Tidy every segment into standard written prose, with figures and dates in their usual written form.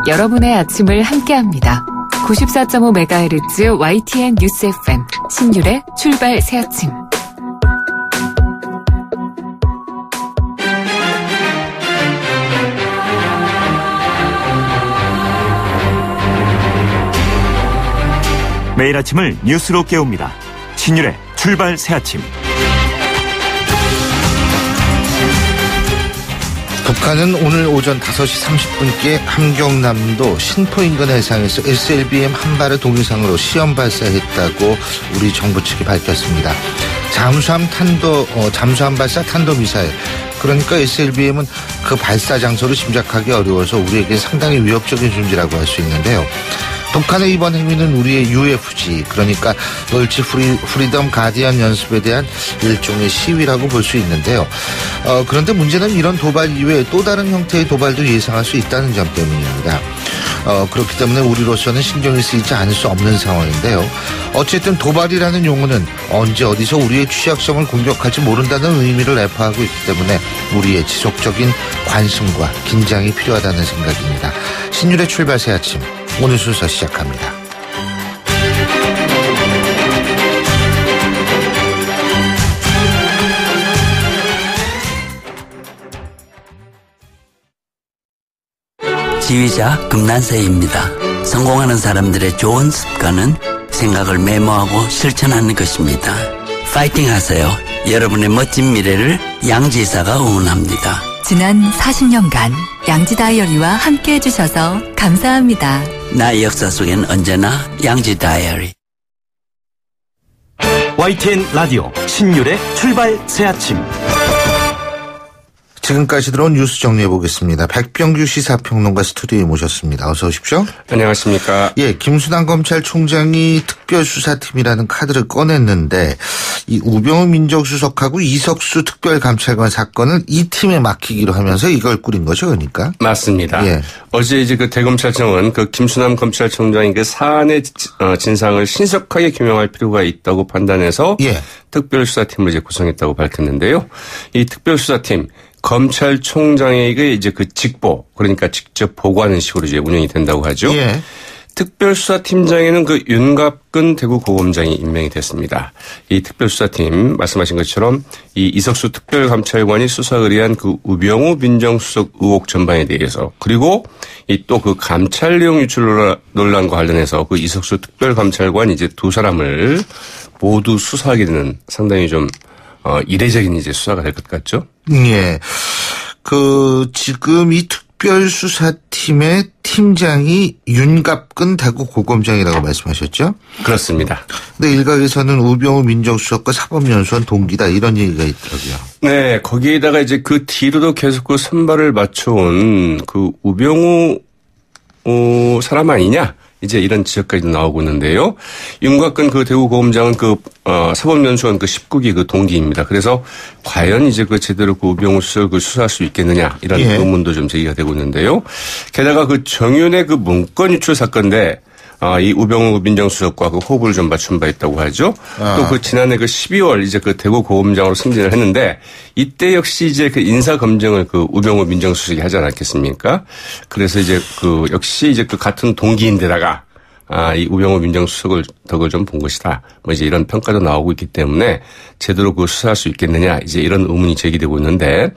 여러분의 아침을 함께합니다. 94.5MHz YTN 뉴스 FM 신율의 출발 새아침. 매일 아침을 뉴스로 깨웁니다. 신율의 출발 새아침. 북한은 오늘 오전 5시 30분께 함경남도 신포인근 해상에서 SLBM 한 발을 동해상으로 시험 발사했다고 우리 정부 측이 밝혔습니다. 잠수함 발사 탄도미사일, 그러니까 SLBM은 그 발사 장소를 짐작하기 어려워서 우리에게 상당히 위협적인 존재라고 할 수 있는데요. 북한의 이번 행위는 우리의 UFG, 그러니까 멀치 프리덤 가디언 연습에 대한 일종의 시위라고 볼 수 있는데요. 그런데 문제는 이런 도발 이외에 또 다른 형태의 도발도 예상할 수 있다는 점 때문입니다. 그렇기 때문에 우리로서는 신경이 쓰이지 않을 수 없는 상황인데요. 어쨌든 도발이라는 용어는 언제 어디서 우리의 취약점을 공격할지 모른다는 의미를 내포하고 있기 때문에 우리의 지속적인 관심과 긴장이 필요하다는 생각입니다. 신율의 출발 새 아침, 오늘 순서 시작합니다. 지휘자 금난세입니다. 성공하는 사람들의 좋은 습관은 생각을 메모하고 실천하는 것입니다. 파이팅 하세요. 여러분의 멋진 미래를 양지사가 응원합니다. 지난 40년간 양지 다이어리와 함께 해주셔서 감사합니다. 나의 역사 속엔 언제나 양지 다이어리. YTN 라디오 신율의 출발 새아침. 지금까지 들어온 뉴스 정리해보겠습니다. 백병규 시사평론가 스튜디오에 모셨습니다. 어서 오십시오. 안녕하십니까. 예, 김수남 검찰총장이 특별수사팀이라는 카드를 꺼냈는데 이 우병우 민정수석하고 이석수 특별감찰관 사건을 이 팀에 맡기기로 하면서 이걸 꾸린 거죠, 그러니까? 맞습니다. 예. 어제 이제 그 대검찰청은 그 김수남 검찰총장이 그 사안의 진상을 신속하게 규명할 필요가 있다고 판단해서 예. 특별수사팀을 이제 구성했다고 밝혔는데요. 이 특별수사팀 검찰총장에게 이제 그 직보, 그러니까 직접 보고하는 식으로 이제 운영이 된다고 하죠. 예. 특별수사팀장에는 그 윤갑근 대구고검장이 임명이 됐습니다. 이 특별수사팀 말씀하신 것처럼 이 이석수 특별감찰관이 수사 의뢰한 그 우병우 민정수석 의혹 전반에 대해서, 그리고 이 또 그 감찰 내용 유출 논란과 관련해서 그 이석수 특별감찰관 이제 두 사람을 모두 수사하게 되는 상당히 좀 이례적인 이제 수사가 될 것 같죠? 예. 지금 이 특별수사팀의 팀장이 윤갑근 대구고검장이라고 말씀하셨죠? 그렇습니다. 근데 일각에서는 우병우 민정수석과 사법연수원 동기다, 이런 얘기가 있더라고요. 네, 거기에다가 이제 그 뒤로도 계속 그 선발을 맞춰온 그 우병우 사람 아니냐? 이제 이런 지적까지도 나오고 있는데요. 윤곽근 그 대구고검장은 그 사법연수원 그 19기 그 동기입니다. 그래서 과연 이제 그 제대로 그 우병우 수석을 수사할 수 있겠느냐, 이런 예. 의문도 좀 제기가 되고 있는데요. 게다가 그 정윤의 그 문건 유출 사건인데 이 우병우 민정수석과 그 호흡을 좀 맞춘 바 있다고 하죠. 또 그 지난해 그 12월 이제 그 대구고검장으로 승진을 했는데 이때 역시 이제 그 인사검증을 그 우병우 민정수석이 하지 않았겠습니까? 그래서 이제 그 역시 이제 그 같은 동기인데다가 이 우병우 민정수석을 덕을 좀 본 것이다. 뭐 이제 이런 평가도 나오고 있기 때문에 제대로 그 수사할 수 있겠느냐, 이제 이런 의문이 제기되고 있는데,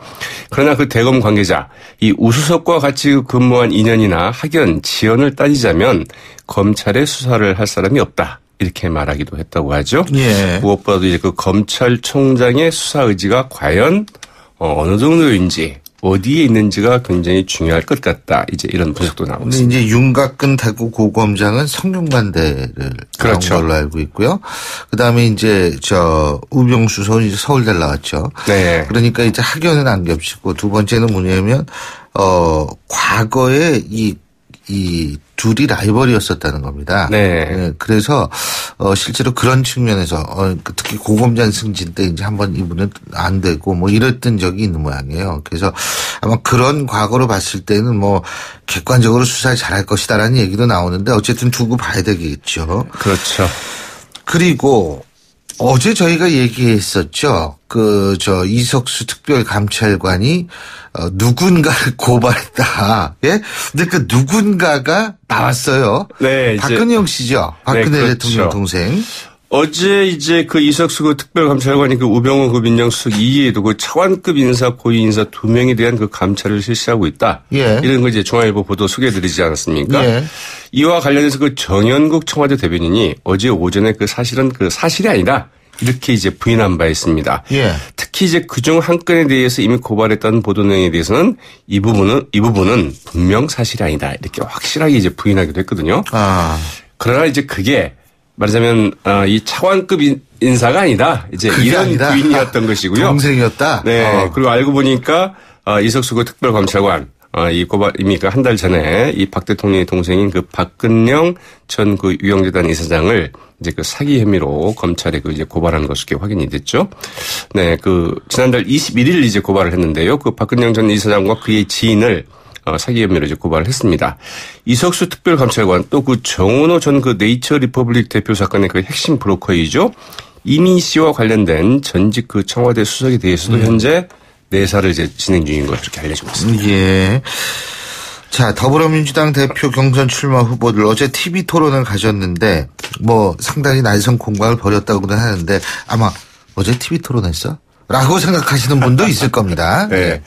그러나 그 대검 관계자 이 우수석과 같이 근무한 인연이나 학연, 지연을 따지자면 검찰의 수사를 할 사람이 없다, 이렇게 말하기도 했다고 하죠. 예. 무엇보다도 이제 그 검찰총장의 수사 의지가 과연 어느 정도인지, 어디에 있는지가 굉장히 중요할 것 같다, 이제 이런 분석도 나오고 있습니다. 이제 윤곽근 대구고검장은 성균관대를 그렇죠. 나온 걸로 알고 있고요. 그다음에 이제 우병우 수석은 이제 서울대를 나왔죠. 네. 그러니까 이제 학연은 안 겹치고, 두 번째는 뭐냐면 과거에 이 둘이 라이벌이었었다는 겁니다. 네. 네. 그래서 실제로 그런 측면에서 특히 고검장 승진 때 이제 한번 이분은 안 되고 뭐 이랬던 적이 있는 모양이에요. 그래서 아마 그런 과거로 봤을 때는 뭐 객관적으로 수사를 잘할 것이다라는 얘기도 나오는데 어쨌든 두고 봐야 되겠죠. 그렇죠. 그리고 어제 저희가 얘기했었죠. 이석수 특별감찰관이 누군가를 고발했다. 예? 근데 그 누군가가 나왔어요. 네, 박근영 씨죠. 박근혜 네, 그렇죠. 대통령 동생. 어제 이제 그 이석수 그 특별감찰관이 그 우병우 그 민정수석 이외에도 그 차관급 인사, 고위 인사 2명에 대한 그 감찰을 실시하고 있다. 예. 이런 거 이제 중앙일보 보도 소개해드리지 않았습니까? 예. 이와 관련해서 그 정연국 청와대 대변인이 어제 오전에 그 사실은 그 사실이 아니다. 이렇게 이제 부인한 바 있습니다. 예. 특히 이제 그중 한 건에 대해서 이미 고발했다는 보도 내용에 대해서는 이 부분은 분명 사실이 아니다. 이렇게 확실하게 이제 부인하기도 했거든요. 그러나 이제 그게 말하자면 이 차관급 인사가 아니다. 이제 이런 아니다. 부인이었던 것이고요. 동생이었다. 네. 그리고 알고 보니까 이석수 그 특별감찰관 이 고발 이미 그 한 달 전에 이 박 대통령의 동생인 그 박근영 전 그 유영재단 이사장을 이제 그 사기 혐의로 검찰에 그 이제 고발한 것으로 확인이 됐죠. 네. 그 지난달 21일 이제 고발을 했는데요. 그 박근영 전 이사장과 그의 지인을 사기 혐의로 이제 고발을 했습니다. 이석수 특별감찰관 또 그 정은호 전 그 네이처 리퍼블릭 대표 사건의 그 핵심 브로커이죠. 이미 씨와 관련된 전직 그 청와대 수석에 대해서도 현재 내사를 이제 진행 중인 것으로 이렇게 알려지고 있습니다. 예. 자, 더불어민주당 대표 경선 출마 후보들 어제 TV 토론을 가졌는데 상당히 날선 공방을 벌였다고는 하는데 아마 어제 TV 토론했어? 라고 생각하시는 분도 있을 겁니다. 네.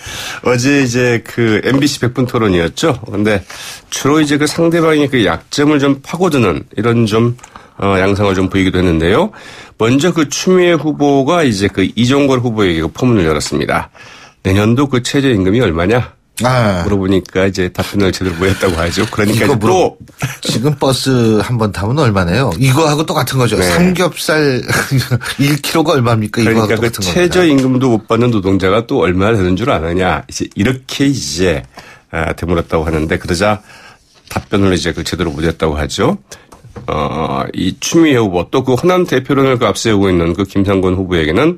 어제 이제 그 MBC 100분 토론이었죠. 근데 주로 이제 그 상대방의 그 약점을 좀 파고드는 이런 좀 양상을 좀 보이기도 했는데요. 먼저 그 추미애 후보가 이제 그 이종걸 후보에게 그 포문을 열었습니다. 내년도 그 최저임금이 얼마냐? 물어보니까 이제 답변을 제대로 못 했다고 하죠. 그러니까 이제 또 지금 버스 한 번 타면 얼마네요? 이거하고 똑같은 거죠. 네. 삼겹살 1kg가 얼마입니까? 그러니까 이거하고 그 똑같은 최저임금도 못 받는 노동자가 또 얼마나 되는 줄 아느냐. 이제 이렇게 이제 되물었다고 하는데 그러자 답변을 이제 그 제대로 못 했다고 하죠. 이 추미애 후보 또 그 호남 대표론을 그 앞세우고 있는 그 김상곤 후보에게는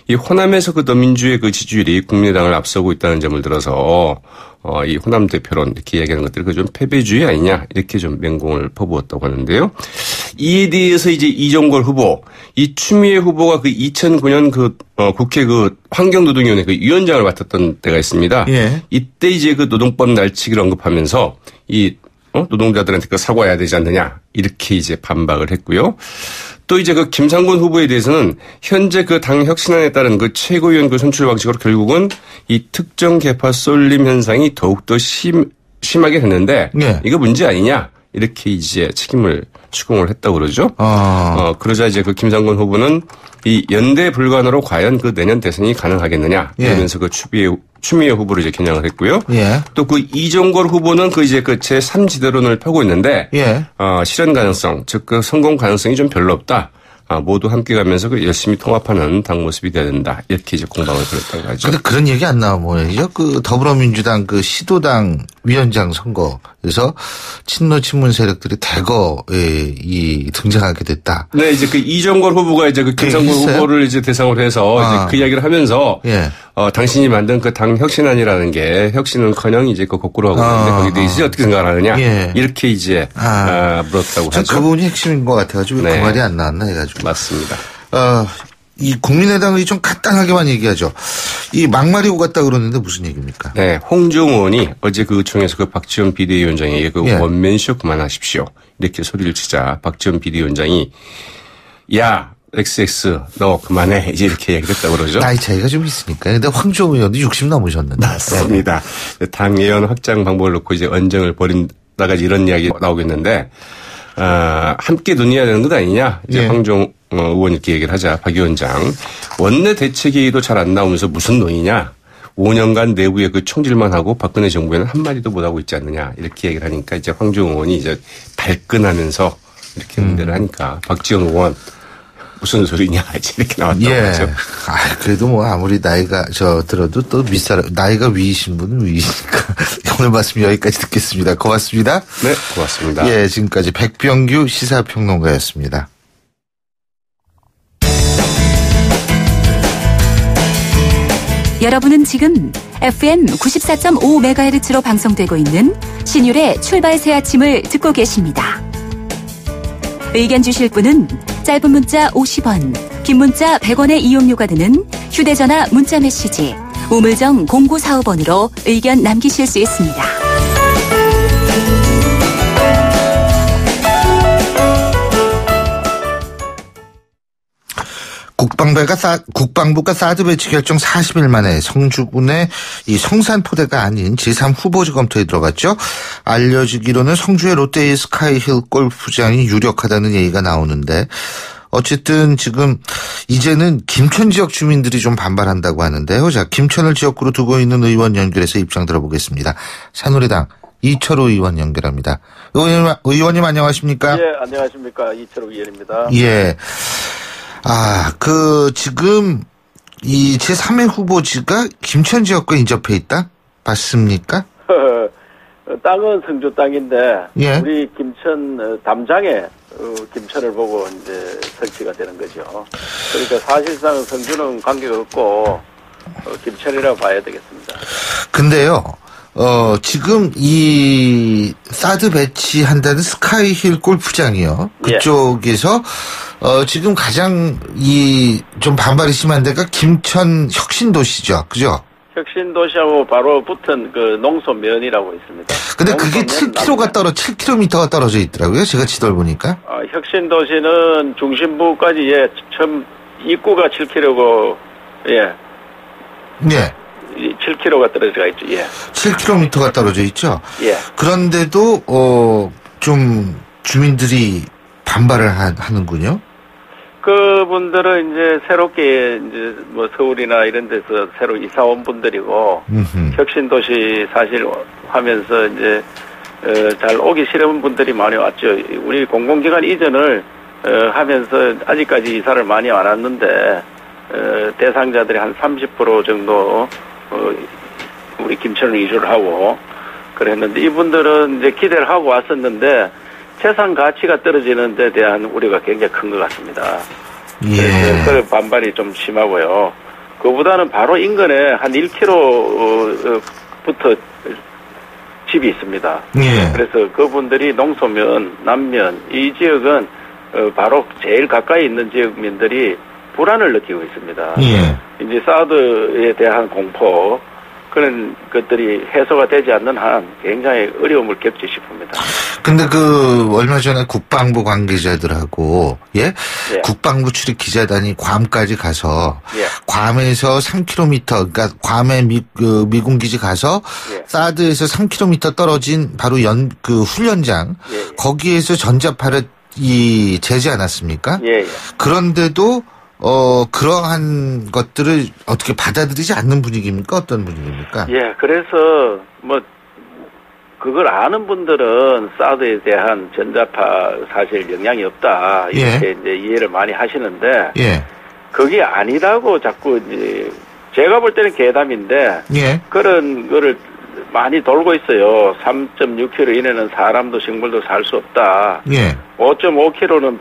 이 호남에서 그 더민주의 그 지지율이 국민의당을 앞서고 있다는 점을 들어서 이 호남 대표론 이렇게 이야기하는 것들이 그 좀 패배주의 아니냐 이렇게 좀 맹공을 퍼부었다고 하는데요. 이에 대해서 이제 이종걸 후보, 이 추미애 후보가 그 2009년 그 국회 그 환경노동위원회 그 위원장을 맡았던 때가 있습니다. 예. 이때 이제 그 노동법 날치기를 언급하면서 이 노동자들한테 그 사과해야 되지 않느냐 이렇게 이제 반박을 했고요. 또 이제 그 김상곤 후보에 대해서는 현재 그 당 혁신안에 따른 그 최고위원 그 선출 방식으로 결국은 이 특정 계파 쏠림 현상이 더욱더 심하게 됐는데 네. 이거 문제 아니냐 이렇게 이제 책임을 추궁을 했다고 그러죠. 그러자 이제 그 김상곤 후보는 이 연대 불가능으로 과연 그 내년 대선이 가능하겠느냐 이러면서 그 추미애 후보를 이제 겨냥을 했고요. 예. 또 그 이종걸 후보는 그 이제 그 제3지대론을 펴고 있는데 실현 가능성, 즉 그 성공 가능성이 좀 별로 없다. 모두 함께 가면서 그 열심히 통합하는 당 모습이 돼야 된다. 이렇게 이제 공방을 벌였다고 하죠. 근데 그런 얘기 안 나오죠. 그 더불어민주당 그 시도당 위원장 선거에서 친노 친문 세력들이 대거 등장하게 됐다. 네, 이제 그 이종걸 후보가 이제 그 김상곤 후보를 이제 대상으로 해서 이제 그 이야기를 하면서 당신이 만든 그 당 혁신안이라는 게 혁신은커녕 이제 그 거꾸로 하고 있는데 거기에 대해서 어떻게 생각을 하느냐 이렇게 이제 물었다고 하죠. 그 부분이 핵심인 것 같아가지고 그 말이 안 나왔나 해가지고. 맞습니다. 이 국민의당이 좀 간단하게만 얘기하죠. 이 막말이 오갔다 그러는데 무슨 얘기입니까? 네, 홍종호 의원이 어제 그 의총에서 그 박지원 비대위원장에게 그 원맨쇼 그만하십시오 이렇게 소리를 치자 박지원 비대위원장이 야 XX 너 그만해 이제 이렇게 얘기를 했다고 그러죠. 나이 차이가 좀 있으니까. 근데 황종호 의원도 60 넘으셨는데. 맞습니다. 당 예원 확장 방법을 놓고 이제 언쟁을 벌인다가 이런 이야기 나오겠는데 함께 논의해야 되는 것 아니냐. 이제 황종호 의원 이렇게 얘기를 하자 박 위원장 원내 대책회의도 잘 안 나오면서 무슨 논의냐. 5년간 내부에 그 총질만 하고 박근혜 정부에는 한마디도 못하고 있지 않느냐. 이렇게 얘기를 하니까 이제 황종호 의원이 이제 발끈하면서 이렇게 문제를 하니까 박지원 의원 무슨 소리냐 이렇게 나왔다고 하죠. 그래도 아무리 나이가 들어도 또 나이가 위이신 분은 위이니까 오늘 말씀 여기까지 듣겠습니다. 고맙습니다. 네, 고맙습니다. 지금까지 백병규 시사평론가였습니다. 여러분은 지금 FM 94.5MHz로 방송되고 있는 신율의 출발 새 아침을 듣고 계십니다. 의견 주실 분은 짧은 문자 50원, 긴 문자 100원의 이용료가 드는 휴대전화 문자메시지 우물정 0945번으로 의견 남기실 수 있습니다. 국방부가 사드 배치 결정 40일 만에 성주군의 이 성산포대가 아닌 제3 후보지 검토에 들어갔죠. 알려지기로는 성주의 롯데의 스카이힐 골프장이 유력하다는 얘기가 나오는데 어쨌든 지금 이제는 김천 지역 주민들이 좀 반발한다고 하는데요. 자, 김천을 지역구로 두고 있는 의원 연결해서 입장 들어보겠습니다. 새누리당 이철우 의원 연결합니다. 의원님 안녕하십니까? 예, 안녕하십니까. 이철우 의원입니다. 예. 지금 이 제3의 후보지가 김천 지역과 인접해 있다? 맞습니까? 땅은 성주 땅인데 예. 우리 김천 담장에 김천을 보고 이제 설치가 되는 거죠. 그러니까 사실상 성주는 관계가 없고 김천이라고 봐야 되겠습니다. 근데요. 지금 이 사드 배치한다는 스카이힐 골프장이요. 그쪽에서 지금 가장 좀 반발이 심한 데가 김천 혁신도시죠. 그죠? 혁신도시하고 바로 붙은 그 농소면이라고 있습니다. 근데 그게 7km가 떨어져 있더라고요. 제가 지도를 보니까. 혁신도시는 중심부까지 처음 입구가 7km고 예. 7km가 떨어져 있죠. 예. 7km가 떨어져 있죠. 예. 그런데도 좀 주민들이 반발을 하는군요. 그분들은 이제 새롭게 이제 뭐 서울이나 이런 데서 새로 이사 온 분들이고 혁신도시 사실 하면서 이제 잘 오기 싫은 분들이 많이 왔죠. 우리 공공기관 이전을 하면서 아직까지 이사를 많이 안 왔는데 대상자들이 한 30% 정도 우리 김천을 이주를 하고 그랬는데 이분들은 이제 기대를 하고 왔었는데 재산 가치가 떨어지는 데 대한 우려가 굉장히 큰 것 같습니다. 예. 그래서 반발이 좀 심하고요. 그보다는 바로 인근에 한 1km부터 집이 있습니다. 예. 그래서 그분들이 농소면, 남면 이 지역은 바로 제일 가까이 있는 지역민들이 불안을 느끼고 있습니다. 예. 이제 사드에 대한 공포 그런 것들이 해소가 되지 않는 한 굉장히 어려움을 겪지 싶습니다. 근데 얼마 전에 국방부 관계자들하고 국방부 출입 기자단이 괌까지 가서 괌에서 3km 그러니까 괌에 미군 기지 가서 사드에서 3km 떨어진 바로 훈련장 거기에서 전자파를 재지 않았습니까? 그런데도 그러한 것들을 어떻게 받아들이지 않는 분위기입니까? 어떤 분위기입니까? 예, 그래서 그걸 아는 분들은 사드에 대한 전자파 사실 영향이 없다 이렇게 이제 이해를 많이 하시는데 그게 아니라고 자꾸 이제 제가 볼 때는 괴담인데 그런 거를 많이 돌고 있어요. 3.6km 이내는 사람도 식물도 살 수 없다. 5.5km는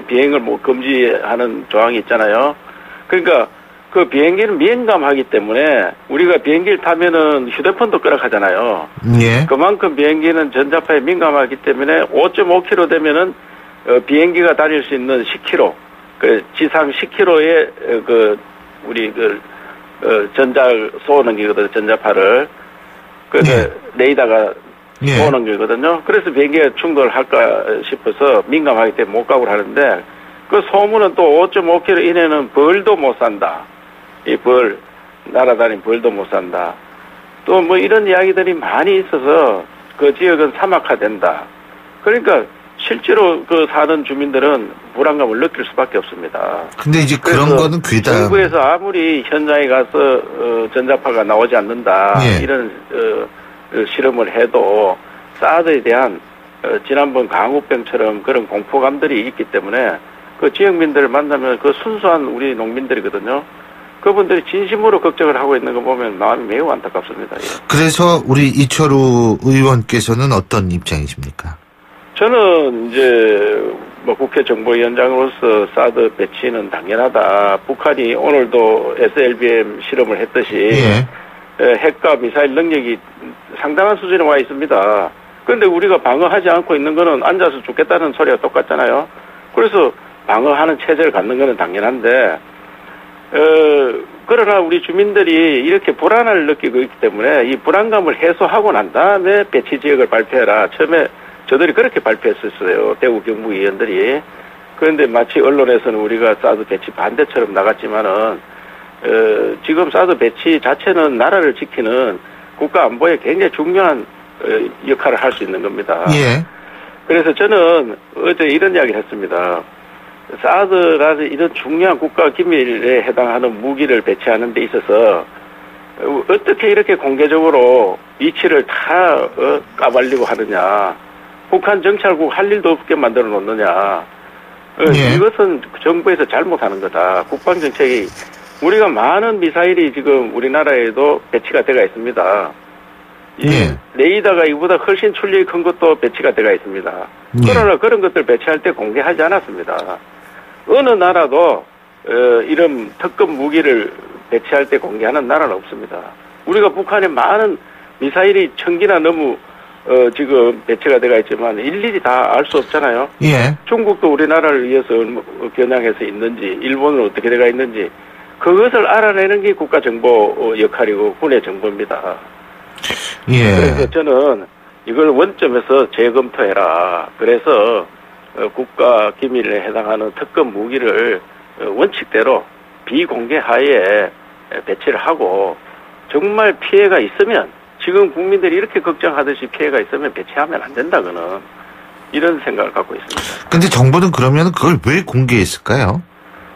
비행을 금지하는 조항이 있잖아요. 그러니까 그 비행기는 민감하기 때문에 우리가 비행기를 타면은 휴대폰도 끄락하잖아요. 그만큼 비행기는 전자파에 민감하기 때문에 5.5km 되면은 비행기가 다닐 수 있는 10km, 지상 10km의 우리 전자 쏘는 기거든요. 전자파를 레이더가 쏘는 거거든요. 그래서 비행기가 충돌할까 싶어서 민감하기 때문에 못 가고 하는데 그 소문은 또 5.5km 이내는 벌도 못 산다. 날아다니는 벌도 못 산다. 또 이런 이야기들이 많이 있어서 그 지역은 사막화된다. 그러니까 실제로 사는 주민들은 불안감을 느낄 수밖에 없습니다. 근데 이제 그런 거는 괴담. 정부에서 아무리 현장에 가서 전자파가 나오지 않는다 이런 실험을 해도 사드에 대한 지난번 강우병처럼 그런 공포감들이 있기 때문에 그 지역민들을 만나면 순수한 우리 농민들이거든요. 그분들이 진심으로 걱정을 하고 있는 거 보면 마음이 매우 안타깝습니다. 그래서 우리 이철우 의원께서는 어떤 입장이십니까? 저는 이제 국회 정보위원장으로서 사드 배치는 당연하다. 북한이 오늘도 SLBM 실험을 했듯이 핵과 미사일 능력이 상당한 수준에 와 있습니다. 그런데 우리가 방어하지 않고 있는 거는 앉아서 죽겠다는 소리가 똑같잖아요. 그래서 방어하는 체제를 갖는 것은 당연한데, 그러나 우리 주민들이 이렇게 불안을 느끼고 있기 때문에 이 불안감을 해소하고 난 다음에 배치 지역을 발표해라. 처음에 저들이 그렇게 발표했었어요. 대구 경북 의원들이. 그런데 마치 언론에서는 우리가 사드 배치 반대처럼 나갔지만은, 지금 사드 배치 자체는 나라를 지키는 국가 안보에 굉장히 중요한 역할을 할 수 있는 겁니다. 예. 그래서 저는 어제 이런 이야기를 했습니다. 사드라는 이런 중요한 국가 기밀에 해당하는 무기를 배치하는 데 있어서 어떻게 이렇게 공개적으로 위치를 다 까발리고 하느냐. 북한 정찰국 할 일도 없게 만들어 놓느냐. 예. 이것은 정부에서 잘못하는 거다. 국방정책이 우리가 많은 미사일이 지금 우리나라에도 배치가 되어 있습니다. 예. 레이더가 이보다 훨씬 출력이 큰 것도 배치가 되어 있습니다. 예. 그러나 그런 것들 배치할 때 공개하지 않았습니다. 어느 나라도 이런 특급 무기를 배치할 때 공개하는 나라는 없습니다. 우리가 북한에 많은 미사일이 1000기나 너무 지금 배치가 되어 있지만 일일이 다 알 수 없잖아요. 예. 중국도 우리나라를 위해서 겨냥해서 있는지, 일본은 어떻게 되어 있는지 그것을 알아내는 게 국가정보 역할이고 군의 정보입니다. 예. 그래서 저는 이걸 원점에서 재검토해라. 그래서 국가 기밀에 해당하는 특급 무기를 원칙대로 비공개 하에 배치를 하고 정말 피해가 있으면 지금 국민들이 이렇게 걱정하듯이 피해가 있으면 배치하면 안 된다. 그는 이런 생각을 갖고 있습니다. 근데 정부는 그러면 그걸 왜 공개했을까요?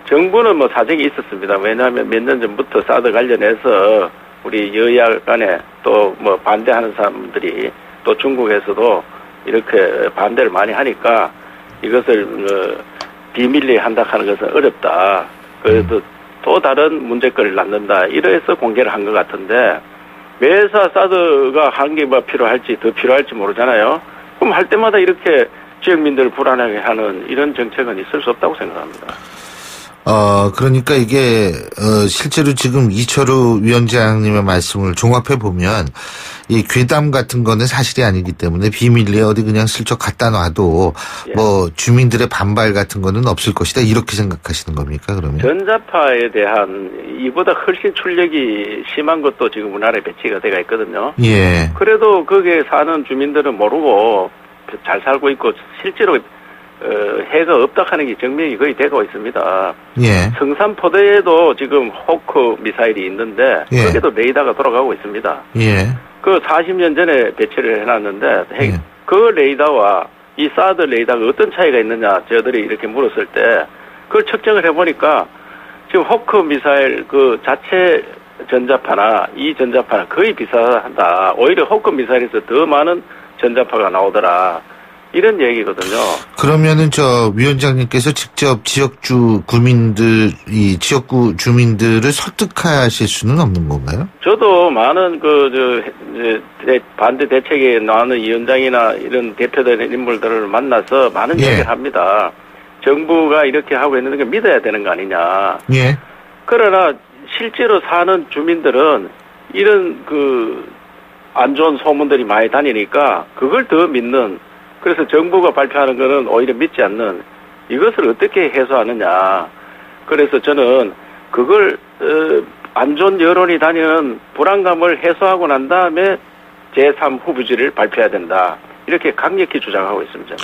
정부는 뭐 사정이 있었습니다. 왜냐하면 몇 년 전부터 사드 관련해서 우리 여야 간에 또 뭐 반대하는 사람들이 또 중국에서도 이렇게 반대를 많이 하니까 이것을 비밀리에 한다 하는 것은 어렵다. 그래도 또 다른 문제거리를 낳는다. 이래서 공개를 한 것 같은데 매사 사드가 한 개 뭐 필요할지 더 필요할지 모르잖아요. 그럼 할 때마다 이렇게 지역민들을 불안하게 하는 이런 정책은 있을 수 없다고 생각합니다. 그러니까 이게, 실제로 지금 이철우 위원장님의 말씀을 종합해 보면, 이 괴담 같은 거는 사실이 아니기 때문에 비밀리에 어디 그냥 슬쩍 갖다 놔도, 예. 뭐, 주민들의 반발 같은 거는 없을 것이다. 이렇게 생각하시는 겁니까, 그러면? 전자파에 대한 이보다 훨씬 출력이 심한 것도 지금 우리나라에 배치가 되어 있거든요. 예. 그래도 거기에 사는 주민들은 모르고 잘 살고 있고 실제로 해가 없다 하는 게 증명이 거의 되고 있습니다. 예. 성산포대에도 지금 호크 미사일이 있는데 예. 거기도 레이더가 돌아가고 있습니다. 예. 그 40년 전에 배치를 해놨는데 예. 그 레이더와 이 사드 레이더가 어떤 차이가 있느냐 저희들이 이렇게 물었을 때 그걸 측정을 해보니까 지금 호크 미사일 그 자체 전자파나 이 전자파는 거의 비슷하다. 오히려 호크 미사일에서 더 많은 전자파가 나오더라. 이런 얘기거든요. 그러면은 위원장님께서 직접 지역주 주민들을 설득하실 수는 없는 건가요? 저도 많은 반대 대책에 나오는 위원장이나 이런 대표되는 인물들을 만나서 많은 예. 얘기를 합니다. 정부가 이렇게 하고 있는 게 믿어야 되는 거 아니냐. 예. 그러나 실제로 사는 주민들은 이런 안 좋은 소문들이 많이 다니니까 그걸 더 믿는 그래서 정부가 발표하는 거는 오히려 믿지 않는 이것을 어떻게 해소하느냐. 그래서 저는 그걸 안 좋은 여론이 다니는 불안감을 해소하고 난 다음에 제3 후보지를 발표해야 된다. 이렇게 강력히 주장하고 있습니다.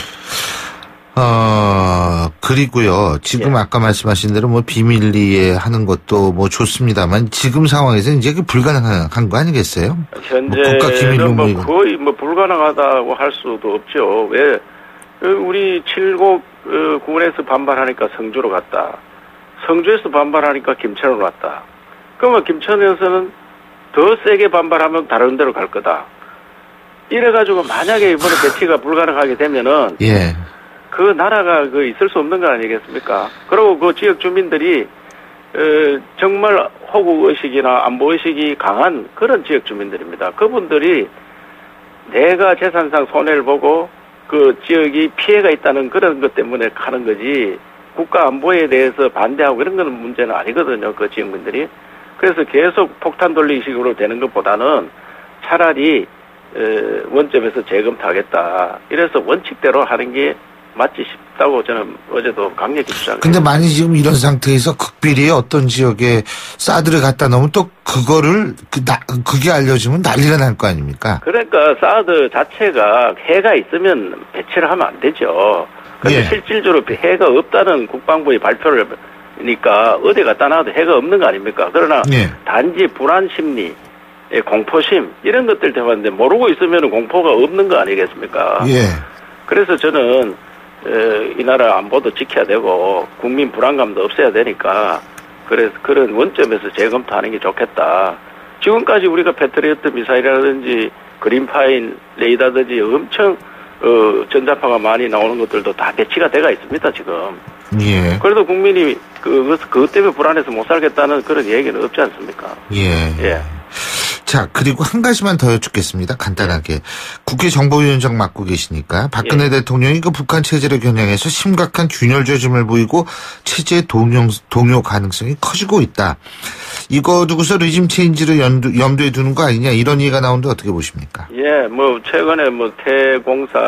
그리고요. 지금 예. 아까 말씀하신 대로 뭐 비밀리에 하는 것도 뭐 좋습니다만 지금 상황에서 이제 불가능한 거 아니겠어요? 현재는 거의 불가능하다고 할 수도 없죠. 왜? 우리 7곡 군에서 반발하니까 성주로 갔다. 성주에서 반발하니까 김천으로 갔다. 그러면 김천에서는 더 세게 반발하면 다른 데로 갈 거다. 이래가지고 만약에 이번에 배치가 불가능하게 되면은 예. 그 나라가 있을 수 없는 거 아니겠습니까? 그리고 그 지역 주민들이 정말 호국 의식이나 안보 의식이 강한 그런 지역 주민들입니다. 그분들이 내가 재산상 손해를 보고 그 지역이 피해가 있다는 그런 것 때문에 하는 거지 국가 안보에 대해서 반대하고 이런 건 문제는 아니거든요. 그 지역민들이. 그래서 계속 폭탄 돌리기 식으로 되는 것보다는 차라리 원점에서 재검토하겠다. 이래서 원칙대로 하는 게 맞지 싶다고 저는 어제도 강력히 주장했습니다. 근데 만약 지금 이런 상태에서 극비리에 어떤 지역에 사드를 갖다 놓으면 또 그거를 그게 알려지면 난리가 날 거 아닙니까? 그러니까 사드 자체가 해가 있으면 배치를 하면 안 되죠. 그런데 실질적으로 해가 없다는 국방부의 발표니까 어디 갖다 놔도 해가 없는 거 아닙니까? 그러나 단지 불안 심리, 공포심 이런 것들 때문에 모르고 있으면 공포가 없는 거 아니겠습니까? 그래서 저는 이 나라 안보도 지켜야 되고 국민 불안감도 없애야 되니까 그래서 그런 원점에서 재검토하는 게 좋겠다. 지금까지 우리가 패트리어트 미사일이라든지 그린파인 레이더든지 엄청 전자파가 많이 나오는 것들도 다 배치가 돼가 있습니다 지금. 그래도 국민이 그것 때문에 불안해서 못 살겠다는 그런 얘기는 없지 않습니까? 자, 그리고 한 가지만 더 여쭙겠습니다. 간단하게. 국회 정보위원장 맡고 계시니까 박근혜 대통령이 그 북한 체제를 겨냥해서 심각한 균열 죄점을 보이고 체제 동요 가능성이 커지고 있다. 이거 두고서 리짐 체인지를 염두에 두는 거 아니냐 이런 얘기가 나오는데 어떻게 보십니까? 최근에 태공사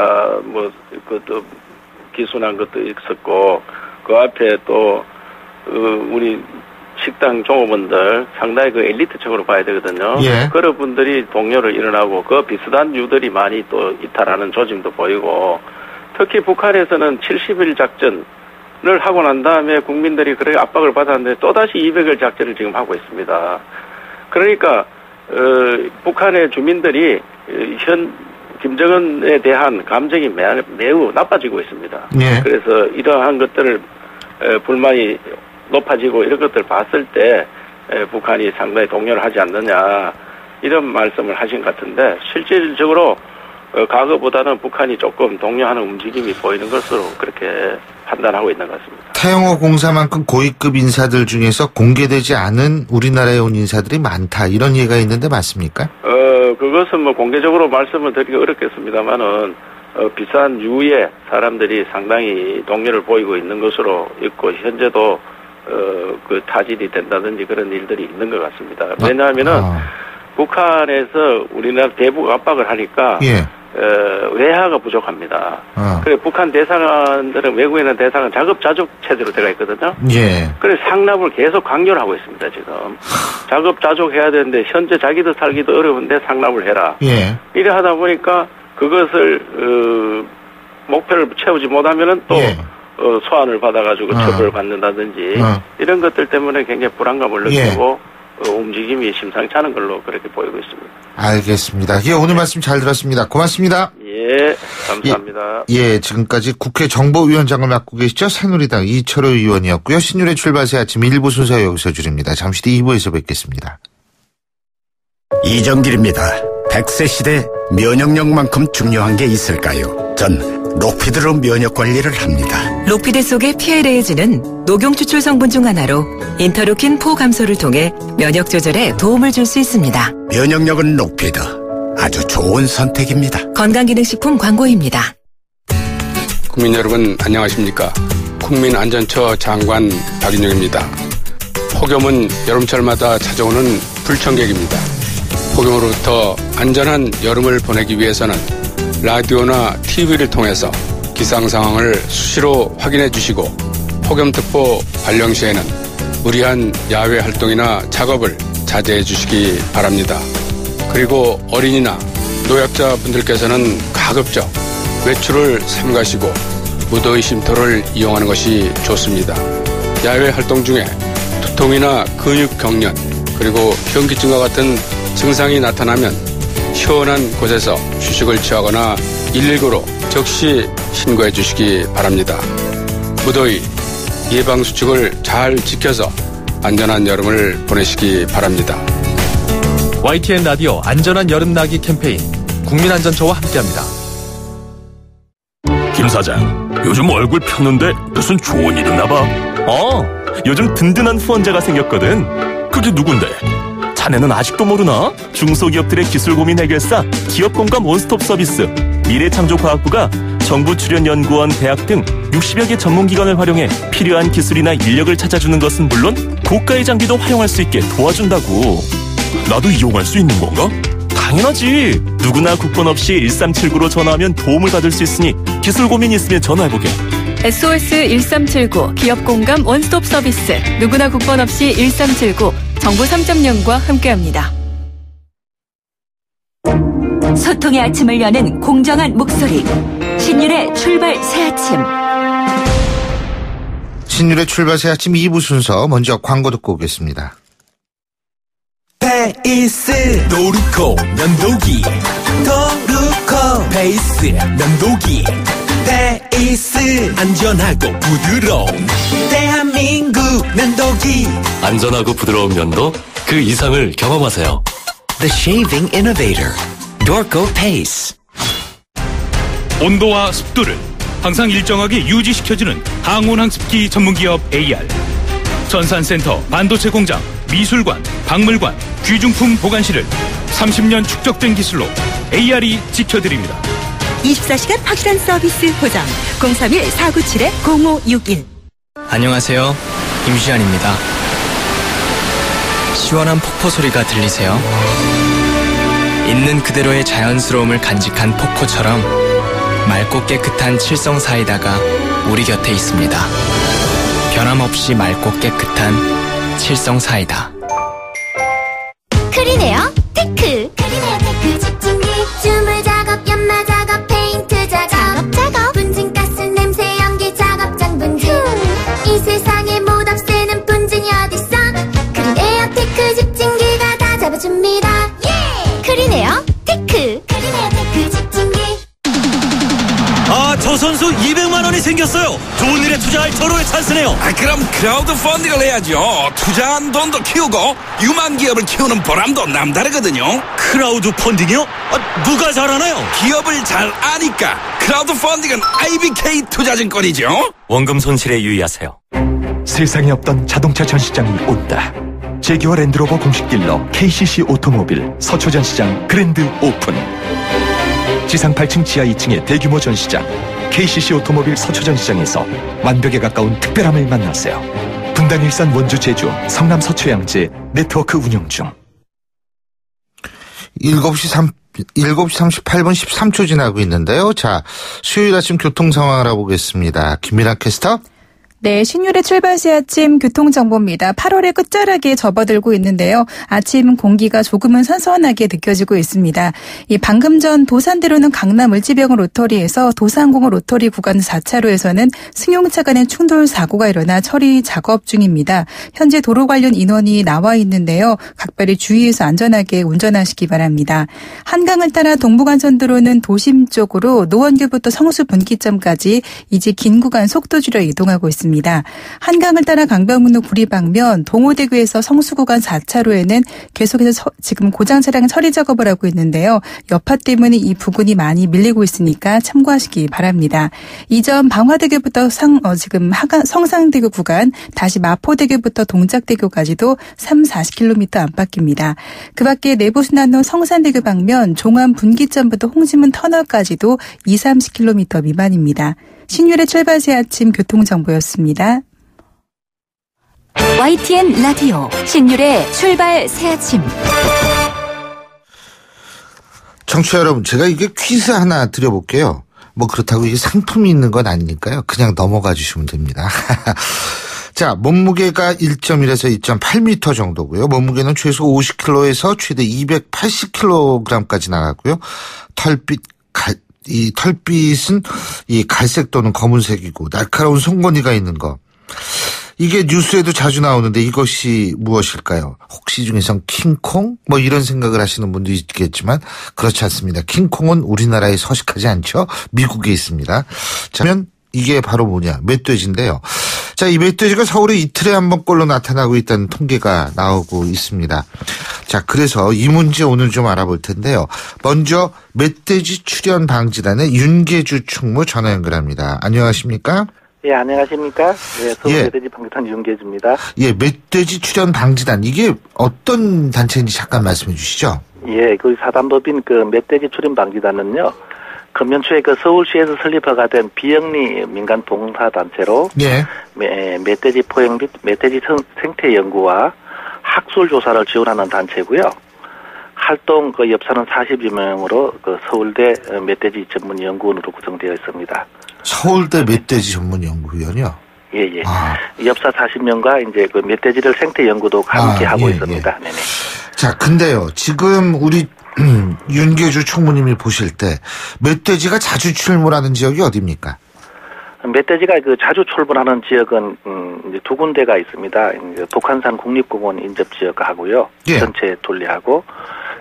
그것도 기순한 것도 있었고 그 앞에 또 우리 식당 종업원들 상당히 그 엘리트층으로 봐야 되거든요. 그런 분들이 동료를 일어나고 그 비슷한 유들이 많이 또 이탈하는 조짐도 보이고 특히 북한에서는 70일 작전을 하고 난 다음에 국민들이 그렇게 압박을 받았는데 또다시 200일 작전을 지금 하고 있습니다. 그러니까 북한의 주민들이 현 김정은에 대한 감정이 매우 나빠지고 있습니다. 그래서 이러한 것들을 불만이 높아지고 이런 것들 봤을 때 북한이 상당히 동요를 하지 않느냐 이런 말씀을 하신 것 같은데 실질적으로 과거보다는 북한이 조금 동요하는 움직임이 보이는 것으로 그렇게 판단하고 있는 것 같습니다. 태영호 공사만큼 고위급 인사들 중에서 공개되지 않은 우리나라에 온 인사들이 많다 이런 얘기가 있는데 맞습니까? 그것은 공개적으로 말씀을 드리기 어렵겠습니다만은 비싼 유의 사람들이 상당히 동요를 보이고 있는 것으로 있고 현재도 그 타질이 된다든지 그런 일들이 있는 것 같습니다. 왜냐하면은 북한에서 우리나라 대북 압박을 하니까 외화가 부족합니다. 그래 북한 대사관들은 외국에 있는 대사관 자급자족 체제로 되어 있거든요. 그래서 상납을 계속 강요를 하고 있습니다. 지금 자급자족 해야 되는데 현재 자기도 살기도 어려운데 상납을 해라. 이래 하다 보니까 그것을 목표를 채우지 못하면은 또 소환을 받아가지고 처벌을 받는다든지 이런 것들 때문에 굉장히 불안감을 느끼고 움직임이 심상치 않은 걸로 그렇게 보이고 있습니다. 알겠습니다. 오늘 말씀 잘 들었습니다. 고맙습니다. 감사합니다. 지금까지 국회 정보위원장을 맡고 계시죠. 새누리당 이철호 의원이었고요. 신율의 출발새 아침 1부 순서 여기서 줄입니다. 잠시 뒤 2부에서 뵙겠습니다. 이정길입니다. 100세 시대 면역력만큼 중요한 게 있을까요? 전 록피드로 면역 관리를 합니다. 록피드 속의 PLAG는 녹용 추출 성분 중 하나로 인터루킨-4 감소를 통해 면역 조절에 도움을 줄 수 있습니다. 면역력은 록피드. 아주 좋은 선택입니다. 건강기능식품 광고입니다. 국민 여러분 안녕하십니까? 국민안전처 장관 박인영입니다. 폭염은 여름철마다 찾아오는 불청객입니다. 폭염으로부터 안전한 여름을 보내기 위해서는 라디오나 TV를 통해서 기상 상황을 수시로 확인해 주시고 폭염특보 발령 시에는 무리한 야외 활동이나 작업을 자제해 주시기 바랍니다. 그리고 어린이나 노약자분들께서는 가급적 외출을 삼가시고 무더위 쉼터를 이용하는 것이 좋습니다. 야외 활동 중에 두통이나 근육 경련 그리고 현기증과 같은 증상이 나타나면 시원한 곳에서 휴식을 취하거나 119로 즉시 신고해 주시기 바랍니다. 무더위 예방수칙을 잘 지켜서 안전한 여름을 보내시기 바랍니다. YTN 라디오 안전한 여름나기 캠페인 국민안전처와 함께합니다. 김 사장, 요즘 얼굴 폈는데 무슨 좋은 일 있나 봐. 요즘 든든한 후원자가 생겼거든. 그게 누군데? 자네는 아직도 모르나? 중소기업들의 기술 고민 해결사 기업공감 원스톱 서비스 미래창조과학부가 정부 출연연구원, 대학 등 60여 개 전문기관을 활용해 필요한 기술이나 인력을 찾아주는 것은 물론 고가의 장비도 활용할 수 있게 도와준다고. 나도 이용할 수 있는 건가? 당연하지. 누구나 국번 없이 1379로 전화하면 도움을 받을 수 있으니 기술 고민 있으면 전화해보게. SOS 1379 기업 공감 원스톱 서비스. 누구나 국번 없이 1379 정부 3.0과 함께합니다. 소통의 아침을 여는 공정한 목소리. 신율의 출발 새아침. 신율의 출발 새아침 2부 순서 먼저 광고 듣고 오겠습니다. 페이스 노루코 면도기 도루코 페이스 면도기 페이스 안전하고 부드러운 대한민국 면도기 안전하고 부드러운 면도 그 이상을 경험하세요. The Shaving Innovator Dorco Pace. 온도와 습도를 항상 일정하게 유지시켜주는 항온항습기 전문기업 AR. 전산센터, 반도체 공장, 미술관, 박물관, 귀중품 보관실을 30년 축적된 기술로 AR이 지켜드립니다. 24시간 확실한 서비스 보장 031-497-0561. 안녕하세요. 임시안입니다. 시원한 폭포 소리가 들리세요? 있는 그대로의 자연스러움을 간직한 폭포처럼 맑고 깨끗한 칠성 사이다가 우리 곁에 있습니다. 변함없이 맑고 깨끗한 칠성 사이다. 크리네어 테크. 크리네어 테크 집중기 주물 작업 연마 작업 페인트 작업 분진가스 냄새 연기 작업장 분진. 이 세상에 못 없애는 분진이 어딨어. 크리네어 테크 집중기가 다 잡아줍니다. 예! 크리네어 테크. 크리네어 테크 집중기. 저 선수 200만 원이 생겼어요. 좋은 일에 투자할 절호의 찬스네요. 그럼 크라우드 펀딩을 해야죠. 투자한 돈도 키우고 유망 기업을 키우는 보람도 남다르거든요. 크라우드 펀딩이요? 누가 잘하나요? 기업을 잘 아니까. 크라우드 펀딩은 IBK 투자증권이죠. 원금 손실에 유의하세요. 세상에 없던 자동차 전시장이 온다. 제기와 랜드로버 공식 딜러 KCC 오토모빌 서초 전시장 그랜드 오픈. 지상 8층 지하 2층의 대규모 전시장 KCC 오토모빌 서초 전시장에서 완벽에 가까운 특별함을 만나세요. 분당, 일산, 원주, 제주, 성남, 서초, 양재 네트워크 운영 중. 7시 38분 13초 지나고 있는데요. 자, 수요일 아침 교통 상황 알아보겠습니다. 김민아 캐스터. 네, 신율의 출발 새 아침 교통정보입니다. 8월의 끝자락에 접어들고 있는데요. 아침 공기가 조금은 선선하게 느껴지고 있습니다. 방금 전 도산대로는 강남 을지병원 로터리에서 도산공원 로터리 구간 4차로에서는 승용차 간의 충돌 사고가 일어나 처리 작업 중입니다. 현재 도로 관련 인원이 나와 있는데요. 각별히 주의해서 안전하게 운전하시기 바랍니다. 한강을 따라 동부간선도로는 도심 쪽으로 노원교부터 성수 분기점까지 이제 긴 구간 속도 줄여 이동하고 있습니다. 한강을 따라 강변북로 구리 방면 동호대교에서 성수 구간 4차로에는 계속해서 지금 고장 차량 처리 작업을 하고 있는데요. 여파 때문에 이 부근이 많이 밀리고 있으니까 참고하시기 바랍니다. 이전 방화대교부터 지금 성상대교 구간, 다시 마포대교부터 동작대교까지도 3-40km 안팎입니다. 그 밖에 내부순환로 성산대교 방면 종암 분기점부터 홍지문 터널까지도 2-30km 미만입니다. 신율의 출발 새 아침 교통정보였습니다. YTN 라디오 신율의 출발 새 아침. 청취자 여러분, 제가 이게 퀴즈 하나 드려볼게요. 뭐 그렇다고 이게 상품이 있는 건 아니니까요. 그냥 넘어가 주시면 됩니다. 자, 몸무게가 1.1에서 2.8m 정도고요. 몸무게는 최소 50kg에서 최대 280kg까지 나가고요. 이 털빛은 이 갈색 또는 검은색이고 날카로운 송곳니가 있는 거. 이게 뉴스에도 자주 나오는데 이것이 무엇일까요? 혹시 중에선 킹콩? 뭐 이런 생각을 하시는 분도 있겠지만 그렇지 않습니다. 킹콩은 우리나라에 서식하지 않죠. 미국에 있습니다. 자, 그러면 이게 바로 뭐냐? 멧돼지인데요. 자, 이 멧돼지가 서울에 이틀에 한 번꼴로 나타나고 있다는 통계가 나오고 있습니다. 자, 그래서 이 문제 오늘 좀 알아볼 텐데요. 먼저 멧돼지 출현 방지단의 윤계주 총무 전화 연결합니다. 안녕하십니까? 예, 안녕하십니까? 예, 서울 멧돼지 방지단 윤계주입니다. 예, 멧돼지 출현 방지단 이게 어떤 단체인지 잠깐 말씀해 주시죠. 예, 그 사단법인 그 멧돼지 출현 방지단은요. 금년 초에 그 서울시에서 설립화가 된 비영리 민간 봉사단체로 예. 멧돼지 포획 및 멧돼지 생태 연구와 학술 조사를 지원하는 단체고요. 활동 그 엽사는 40여 명으로 그 서울대 멧돼지 전문 연구원으로 구성되어 있습니다. 서울대 멧돼지 전문 연구원이요? 예. 엽사 40명과 이제 그 멧돼지를 생태 연구도 함께 하고 있습니다. 네네. 자, 근데요, 지금 우리 윤계주 총무님이 보실 때 멧돼지가 자주 출몰하는 지역이 어디입니까? 멧돼지가 그 자주 출몰하는 지역은 이제 두 군데가 있습니다. 이제 독한산 국립공원 인접 지역하고요. 예. 전체 둘리하고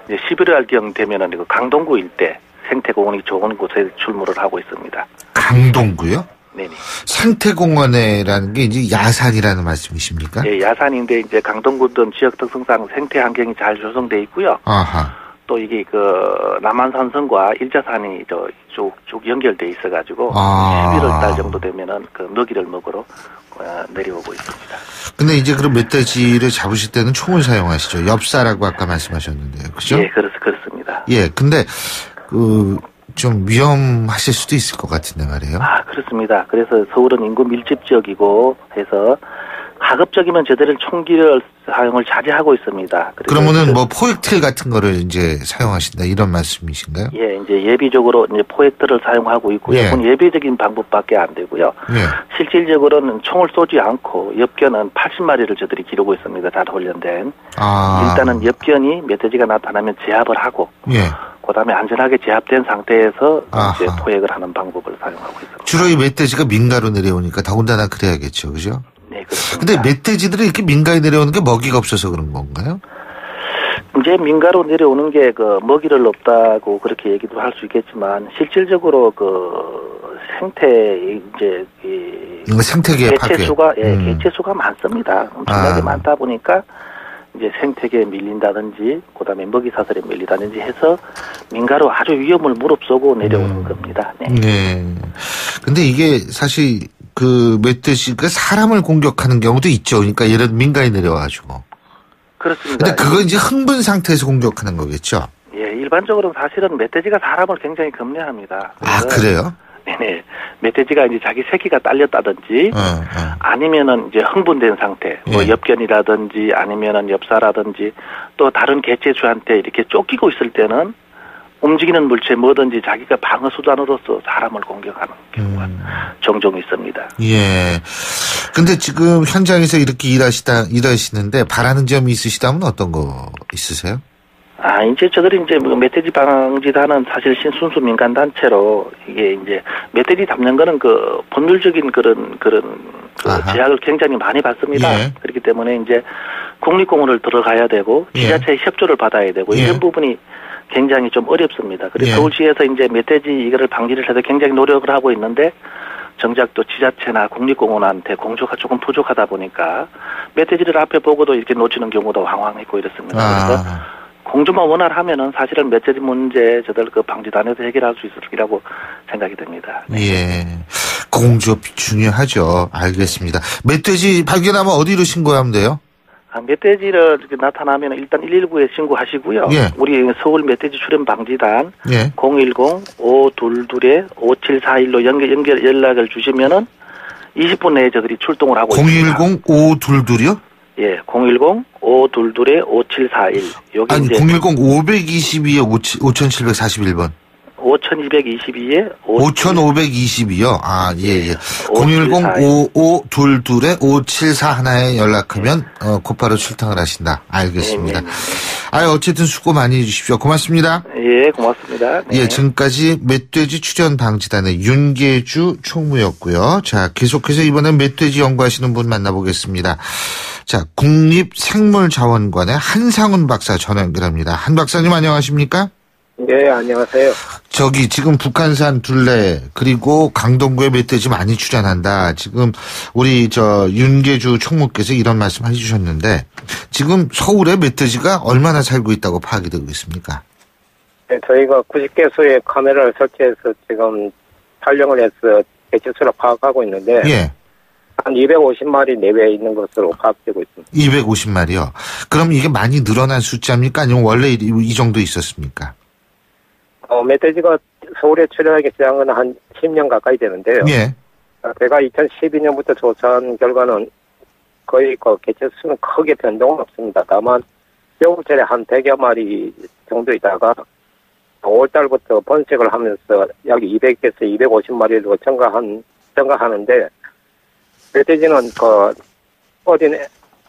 이제 11월경 되면은 그 강동구 일대 생태공원이 좋은 곳에 출몰을 하고 있습니다. 강동구요? 네네. 생태공원에라는 게 이제 야산이라는 말씀이십니까? 예, 야산인데 이제 강동구 등 지역 특성상 생태 환경이 잘 조성돼 있고요. 아하. 또 이게 그 남한산성과 일자산이 쭉 연결돼 있어가지고 11월 달 정도 되면은 그 먹이를 먹으러 내려오고 있습니다. 근데 이제 그럼 멧돼지를 잡으실 때는 총을 사용하시죠? 엽사라고 아까 말씀하셨는데요, 그죠? 예, 그렇습니다. 예, 근데 좀 위험하실 수도 있을 것 같은데 말이에요. 그렇습니다. 그래서 서울은 인구 밀집 지역이고 해서 가급적이면 저들은 총기를 사용을 자제하고 있습니다. 그러면은 뭐 포획틀 같은 거를 이제 사용하신다 이런 말씀이신가요? 예, 이제 예비적으로 이제 포획틀을 사용하고 있고요. 그건 예비적인 방법밖에 안 되고요. 실질적으로는 총을 쏘지 않고 엽견은 80마리를 저들이 기르고 있습니다. 다 훈련된. 일단은 엽견이 멧돼지가 나타나면 제압을 하고. 그다음에 안전하게 제압된 상태에서 이제 포획을 하는 방법을 사용하고 있습니다. 주로 이 멧돼지가 민가로 내려오니까 더군다나 그래야겠죠, 그죠? 네, 그렇습니다. 근데 멧돼지들이 이렇게 민가에 내려오는 게 먹이가 없어서 그런 건가요? 이제 민가로 내려오는 게 그 먹이를 없다고 그렇게 얘기도 할 수 있겠지만 실질적으로 그 생태 이제 생태계 개체수가 개체수가 많습니다. 엄청나게 많다 보니까 이제 생태계에 밀린다든지 그다음에 먹이 사슬에 밀리다든지 해서 민가로 아주 위험을 무릅쓰고 내려오는 겁니다. 네. 근데 이게 사실 그 멧돼지가 사람을 공격하는 경우도 있죠. 그러니까 예를 들어 민가에 내려와가지고. 그렇습니다. 근데 그건 이제 흥분 상태에서 공격하는 거겠죠. 예, 일반적으로 사실은 멧돼지가 사람을 굉장히 겁내합니다. 그래요? 네네. 멧돼지가 이제 자기 새끼가 딸렸다든지, 아니면은 이제 흥분된 상태, 뭐 엽견이라든지 아니면은 엽사라든지 또 다른 개체수한테 이렇게 쫓기고 있을 때는 움직이는 물체 뭐든지 자기가 방어 수단으로서 사람을 공격하는 경우가 종종 있습니다. 예. 근데 지금 현장에서 이렇게 일하시는데 바라는 점이 있으시다면 어떤 거 있으세요? 이제 저들이 이제 뭐 멧돼지 방지단은 사실 순수 민간 단체로 이게 이제 멧돼지 잡는 거는 그 본능적인 그런 제약을 굉장히 많이 받습니다. 그렇기 때문에 이제 국립공원을 들어가야 되고 지자체의 협조를 받아야 되고 이런 부분이 굉장히 좀 어렵습니다. 그래서 서울시에서 이제 멧돼지 이거를 방지를 해서 굉장히 노력을 하고 있는데 정작 또 지자체나 국립공원한테 공조가 조금 부족하다 보니까 멧돼지를 앞에 보고도 이렇게 놓치는 경우도 황황했고 이렇습니다. 그래서 공조만 원활하면은 사실은 멧돼지 문제 저들 그 방지단에서 해결할 수 있을 거라고 생각이 됩니다. 예. 공조 중요하죠. 알겠습니다. 멧돼지 발견하면 어디로 신고하면 돼요? 멧돼지를 이렇게 나타나면 일단 119에 신고하시고요. 우리 서울 멧돼지 출현 방지단 010-522-5741로 연락을 주시면은 20분 내에 저들이 출동을 하고 있습니다. 010-522요? 예, 010-522-5741. 여기 아니, 010-522에 5741번. 5222에 5522요? 예. 010-5522-5741에 연락하면, 곧바로 출탕을 하신다. 알겠습니다. 어쨌든 수고 많이 해주십시오. 고맙습니다. 예, 고맙습니다. 네. 예, 지금까지 멧돼지 출현 방지단의 윤계주 총무였고요. 자, 계속해서 이번엔 멧돼지 연구하시는 분 만나보겠습니다. 자, 국립생물자원관의 한상훈 박사 전화 연결합니다. 한 박사님 안녕하십니까? 네, 안녕하세요. 지금 북한산 둘레 그리고 강동구에 멧돼지 많이 출현한다. 지금 우리 윤계주 총무께서 이런 말씀 해주셨는데 지금 서울에 멧돼지가 얼마나 살고 있다고 파악이 되고 있습니까? 네, 저희가 90개소의 카메라를 설치해서 지금 촬영을 해서 개체수를 파악하고 있는데 한 250마리 내외에 있는 것으로 파악되고 있습니다. 250마리요? 그럼 이게 많이 늘어난 숫자입니까? 아니면 원래 이 정도 있었습니까? 멧돼지가 서울에 출현하기 시작한 건 한 10년 가까이 되는데요. 제가 2012년부터 조사한 결과는 거의 개체 수는 크게 변동은 없습니다. 다만 겨울철에 한 100여 마리 정도이다가 5월달부터 번식을 하면서 약 200에서 250마리로 증가하는데 멧돼지는 그 어린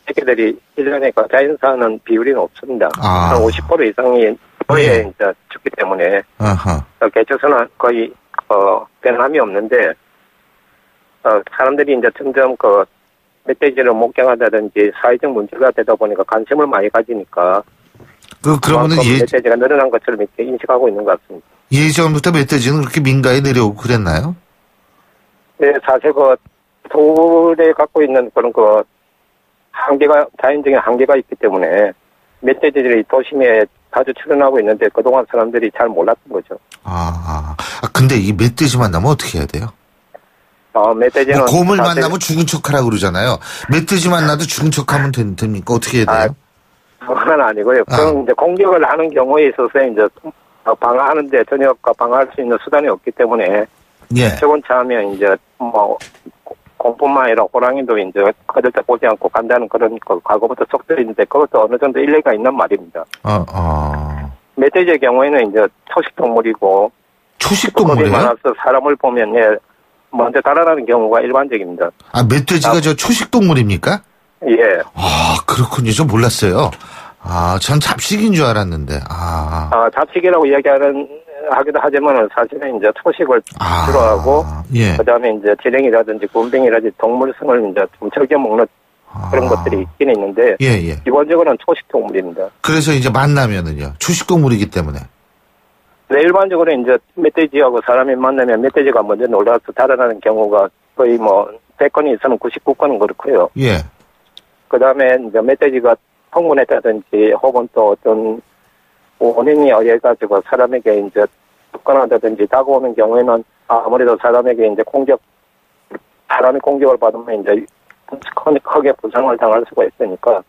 새끼들이 1년에 그 자연사는 비율이 높습니다. 한 50% 이상이 거의 이제 죽기 때문에 개체수는 거의 변함이 없는데 사람들이 이제 점점 그 멧돼지를 목격한다든지 사회적 문제가 되다 보니까 관심을 많이 가지니까 그러면은 멧돼지가 늘어난 것처럼 이렇게 인식하고 있는 것 같습니다. 예전부터 멧돼지는 그렇게 민가에 내려오고 그랬나요? 네, 사실 그 돌에 갖고 있는 그런 그 한계가 자연적인 한계가 있기 때문에 멧돼지들이 도심에 자주 출현하고 있는데 그동안 사람들이 잘 몰랐던 거죠. 근데 이 멧돼지 만나면 어떻게 해야 돼요? 멧돼지는 곰을 만나면 죽은 척하라고 그러잖아요. 멧돼지 만나도 죽은 척하면 됩니까? 어떻게 해야 돼요? 그건 아니고요. 그럼 이제 공격을 하는 경우에 있어서 이제 방어하는데 전혀 방어할 수 있는 수단이 없기 때문에 저건 차하면 이제 뭐 곰뿐만 아니라 호랑이도 이제 거들 때 보지 않고 간다는 그런 과거부터 속설이 있는데 그것도 어느 정도 일리가 있는 말입니다. 멧돼지의 경우에는 이제 초식 동물이고 초식동물이에요? 많아서 사람을 보면 먼저 달아나는 경우가 일반적입니다. 멧돼지가 저 초식동물입니까? 예. 그렇군요. 좀 몰랐어요. 전 잡식인 줄 알았는데. 잡식이라고 하기도 하지만 사실은 이제 초식을 주로 하고 그다음에 이제 지렁이라든지 곰뱅이라든지 동물성을 이제 좀 즐겨 먹는 그런 것들이 있긴 있는데 기본적으로는 초식 동물입니다. 그래서 이제 만나면은요. 초식 동물이기 때문에. 네, 일반적으로 이제 멧돼지하고 사람이 만나면 멧돼지가 먼저 놀라서 달아나는 경우가 거의 뭐 100건이 있으면 99건은 그렇고요. 그다음에 이제 멧돼지가 흥분했다든지 혹은 또 어떤 원인이 어려가지고 사람에게 이제 접근한다든지 다가오는 경우에는 아무래도 사람에게 이제 사람이 공격을 받으면 이제 크게 부상을 당할 수가 있으니까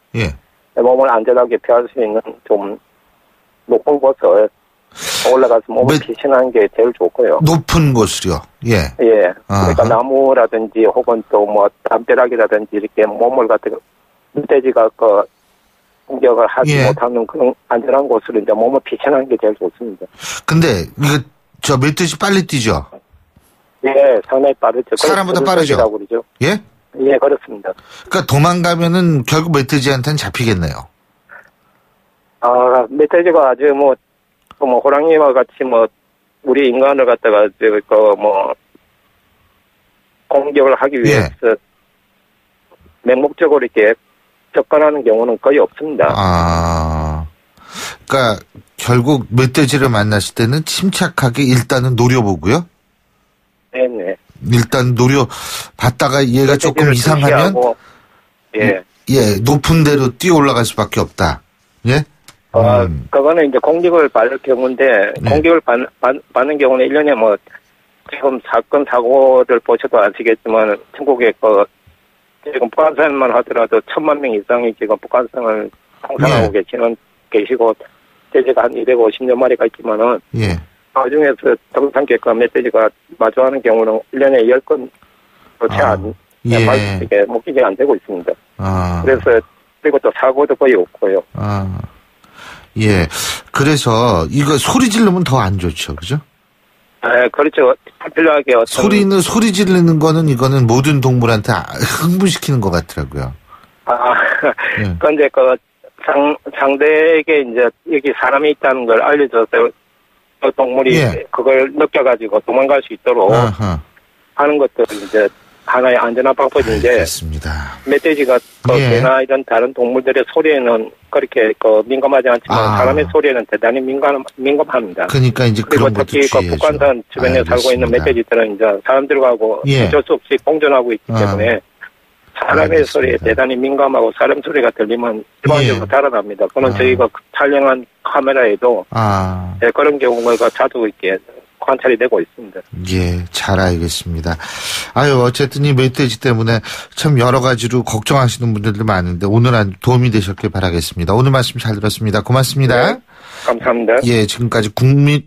몸을 안전하게 피할 수 있는 좀 높은 곳을 올라가서 몸을 피신하는 게 제일 좋고요. 높은 곳을요? 그러니까 나무라든지 혹은 또 뭐 담벼락이라든지 이렇게 몸을 갖다가 멧돼지가 공격을 하지 못하는 그런 안전한 곳으로 이제 몸을 피신하는 게 제일 좋습니다. 근데 저 멧돼지 빨리 뛰죠? 상당히 빠르죠. 사람보다 빠르죠? 그러죠. 그렇습니다. 그러니까 도망가면은 결국 멧돼지한테는 잡히겠네요. 멧돼지가 아주 뭐 호랑이와 같이 우리 인간을 갖다가 공격을 하기 위해서 맹목적으로 이렇게 접근하는 경우는 거의 없습니다. 그러니까 결국 멧돼지를 만났을 때는 침착하게 일단은 노려보고요. 네네. 일단 노려봤다가 얘가 조금 이상하면 높은 데로 뛰어 올라갈 수밖에 없다. 그거는 이제 공격을 받을 경우인데 공격을 받는 경우는 1년에 지금 사건 사고를 보셔도 아시겠지만 전국에 지금 북한산만 하더라도 1000만 명 이상이 지금 북한산을 통산하고 계시고 멧돼지가 한 250여 마리가 있지만은 나중에서 정상객과 멧돼지가 마주하는 경우는 1년에 10건 채 목격이 안 되고 있습니다. 그래서 그리고 또 사고도 거의 없고요. 그래서 이거 소리 지르면 더 안 좋죠, 그죠? 그렇죠. 필요하게 소리 지르는 거는 이거는 모든 동물한테 흥분시키는 것 같더라고요. 그런데 상대에게 이제 여기 사람이 있다는 걸 알려줘서 그 동물이 그걸 느껴가지고 도망갈 수 있도록 하는 것도 이제 하나의 안전한 방법인데. 알겠습니다. 멧돼지가 개나 이런 다른 동물들의 소리에는 그렇게 민감하지 않지만 사람의 소리에는 대단히 민감합니다. 그러니까 이제 그리고 그런 것도 특히 북한산 주변에 살고 있는 멧돼지들은 이제 사람들하고 어쩔 수 없이 공존하고 있기 때문에 사람의 소리에 대단히 민감하고 사람 소리가 들리면 일반적으로 달아납니다. 그건 저희가 촬영한 카메라에도 그런 경우가 자주 이렇게 관찰이 되고 있습니다. 잘 알겠습니다. 어쨌든 이 멧돼지 때문에 참 여러 가지로 걱정하시는 분들도 많은데 오늘 도움이 되셨길 바라겠습니다. 오늘 말씀 잘 들었습니다. 고맙습니다. 감사합니다. 지금까지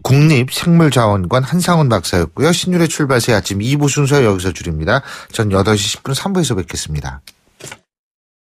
국립생물자원관 한상훈 박사였고요. 신율의 출발새 아침 2부 순서 여기서 줄입니다. 전 8시 10분 3부에서 뵙겠습니다.